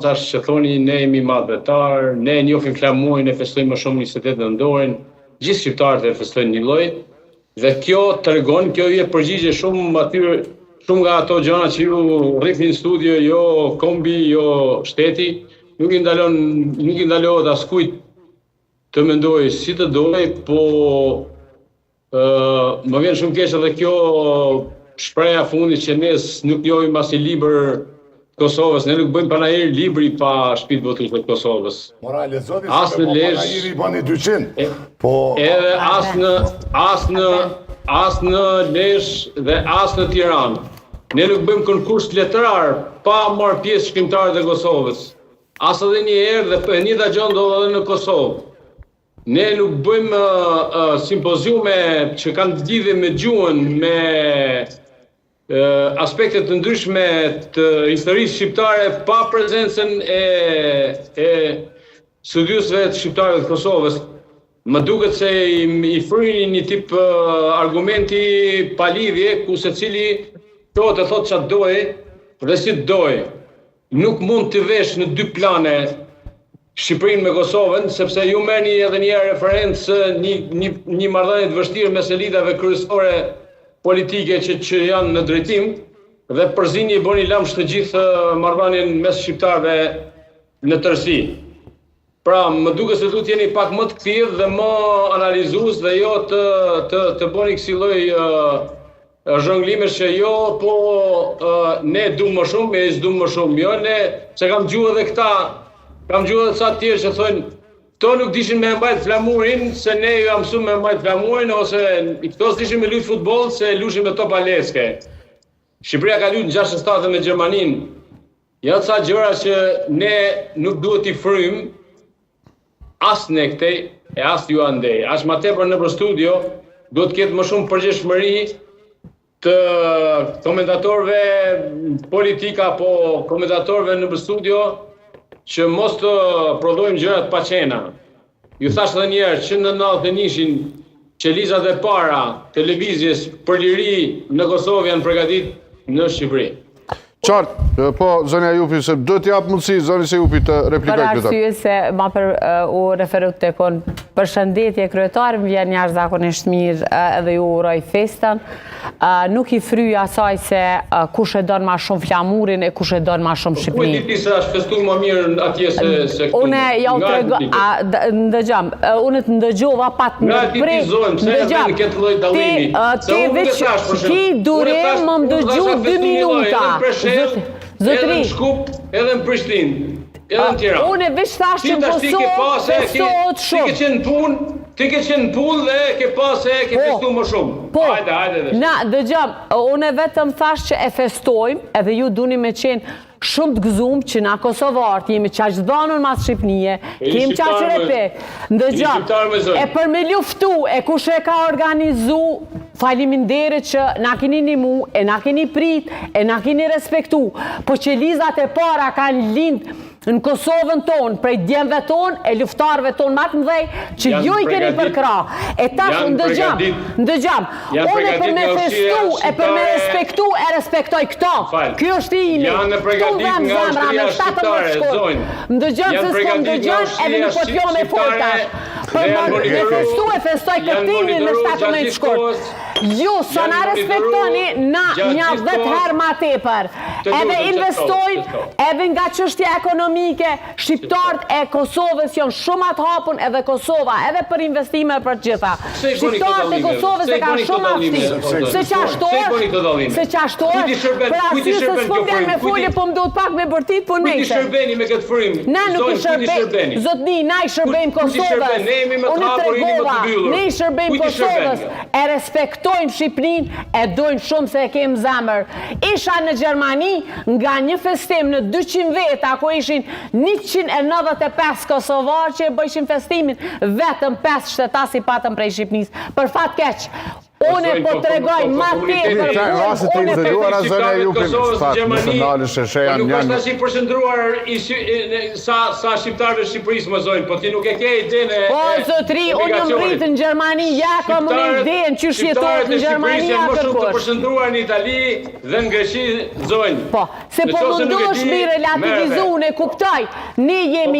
që thoni ne jemi madhëtar, ne njohim flamurin, ne festojmë më shumë 28 nëntorin, gjithë shqiptarët e festojnë një lloj, dhe kjo tregon, kjo je përgjigje shumë atyre, shumë nga ato gjëra që ju rrifni në studio, jo kombi, jo shteti, nuk i ndalohet askujt të mendoj si të doj, po më vjen shumë keq edhe kjo shpreha fundit që ne nuk njohim asnjë libër Kosovës, ne nuk bëjmë panajir libri pa shtëpitë botërore të Kosovës. Morale, zoti, se me panajiri pa një 200, po... Edhe as në Lezhë dhe as në Tiranë. Ne nuk bëjmë konkurs letrar pa marrë pjesë shkrimtarët e Kosovës. As edhe një herë dhe njëjta gjë ndodh edhe në Kosovë. Ne nuk bëjmë simpoziume që kanë lidhje me gjuhën, me aspektet të ndryshme të historisë shqiptare pa prezencën e studiusëve të shqiptarëve të Kosovës. Më duket se i fryni një tip argumenti pa lidhje, ku secili thotë çfarë dojë dhe si dojë. Nuk mund të vesh në dy plane Shqipërinë me Kosovën, sepse ju merrni edhe një referencë një marrëdhënie të vështirë mes elitave kryesore politike që janë në drejtim, dhe përzini i bëni lamsh të gjithë marrëdhënien mes shqiptarëve në tërësi. Pra, më duket se duhet jeni pak më të kthjellë dhe më analizues dhe jo të bëni kësi lloj zhonglimesh që jo, po ne duam më shumë, e s'duam më shumë. Jo, ne se kam dëgjuar edhe këta, kam dëgjuar edhe sa të tjerë që thonë këto nuk dishin me mbajt flamurin, se ne ju mësuam me mbajt flamurin, ose këto s'dishin me luajt futboll, se lushin me topa leske. Shqipëria ka luajtur në 67 me Gjermaninë. Janë ca gjëra që ne nuk duhet i frym, as ne këtej, e as ju andej. As më tepër nëpër studio, duhet të ketë më shumë përgjegjësi të komentatorëve politika, apo komentatorëve nëpër studio, që mos të prodhojmë gjërat pa qena. Ju thash edhe një herë që në 91-shin qelizat e para televizjes për liri në Kosovë janë përgatitur në Shqipëri. Qartë, po, zonja Jupi, se do t'jap mundësi, zonja se Jupi të replikoj këtë. Për arsye se u referu të kon përshëndetje kryetarë, më vjen jashtëzakonisht mirë edhe ju uroj festën. Nuk i fryja asaj se kush e don ma shumë flamurin e kush e don ma shumë Shqipërinë. Ku e di se është festuar më mirë atje se këtu. Unë ja u tregoj, ndëgjam, unë të ndëgjova pat në prej. Ndëgjam, ti veç ki durim më ndëgju 2 minuta. Edhe në Shkup, edhe në Prishtinë, edhe në Tiranë. Unë e veç thash që në Kosovë festohet shumë. Ti ke qenë në punë dhe ke pas e ke festuar më shumë. Po, hajde. Na, dëgjam, unë vetëm thash që e festojmë, edhe ju duni me qenë shumë të gëzumë që na Kosovartë jemi qaq dhanun mas Shqipnije, kemi qaq repek. Ndëgjam, e për me luftu, e kush e ka organizu, faleminderit që na keni nimu, e na keni prit, e na keni respektu, po që lizat e para kanë lindë në Kosovën tonë, prej djemve tonë, e luftarve tonë matë mëdhej, që ju i keni përkra. E tash ndëgjam, unë e për me festu, e për me respektu, e respektoj këto. Kjo është i ili. Tu dhem zemra me 17 shkurt. Ndëgjam se s'kom ndëgjam, edhe në pot jo me foltash. Për me festu e festoj këtini në 17 shkurt. Ju, së na respektoni, na një 10 herë ma tepër. Edhe investojnë, edhe nga çështja ekonomike, shqiptarët e Kosovës janë shumë atë hapun, edhe Kosova, edhe për investime për gjitha. Shqiptarët e Kosovës e kanë shumë aftësi. Se qashtohet, për arsye se s'po vjen me folje, po më duhet pak me bërtit, po nejse. Kujt i shërbeni me këtë frymë? Na nuk i shërbejmë. Zotni, na i shërbejmë Kosovës. Unë tregova, ne i shërbejmë Kosovës. E respektojmë Shqipërinë, e dojmë shumë se e kemë zemër. Isha në Gjermani, nga një festim në 200 veta, ku ishin 195 kosovarë që e bëjshin festimin, vetëm 5 shtetasi patëm prej Shqipënisë. Për fat keq, Unë po tregoj ma tepër. Rasti të individuara zonja Jupi, çfarë nacionale sheshe janë Nuk është tash i përshëndruar sa shqiptarëve të Shqipërisë më zonjë, po ti nuk e ke idenë. Po zotri, unë jam rritë në Gjermani, ja kam unë idenë që shjetohet në Gjermani ja më shumë të kërkosh. përshëndruar në Itali dhe në Greqi zonjë. Po, se po mundosh mi relativizu, ne kuptoj, ne jemi